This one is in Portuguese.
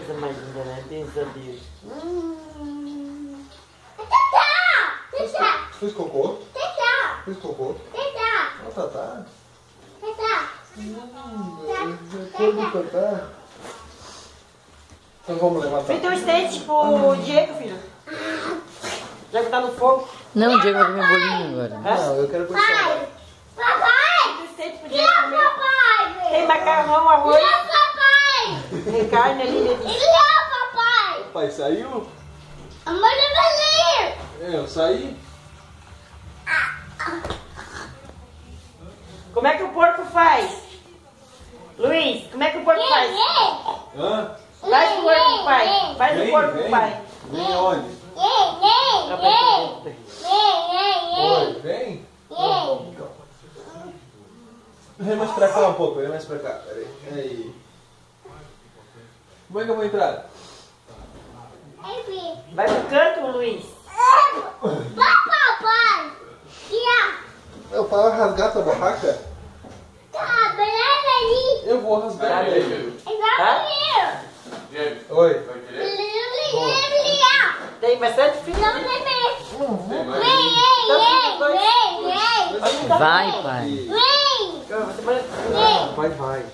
Coisa mais linda, né? Pensa Deus. Fez cocô? Fez cocô? Ó, Tatá. Todo Tatá. Então vamos levantar. Frita um steak pro Diego, filho. Já que tá no fogo. Não, o Diego vai comer bolinho agora. Não, eu quero condicionar. Frita um steak pro Diego comer. Tem macarrão, arroz. Tem carne ali, né? Pai, saiu? Amor, Eu saí? Como é que o porco faz? Luiz, como é que o porco faz? Hã? Faz o porco, pai. Faz o porco, vem. pai. Vem onde? Oi, vem. Vem mais pra cá um pouco, vem mais pra cá. Peraí. Aí. Como é que eu vou entrar? Vai pro canto, Luiz. Eu falo rasgar tua barraca? Eu vou rasgar. Oi. Tem bastante filho. Vai, pai. Vai.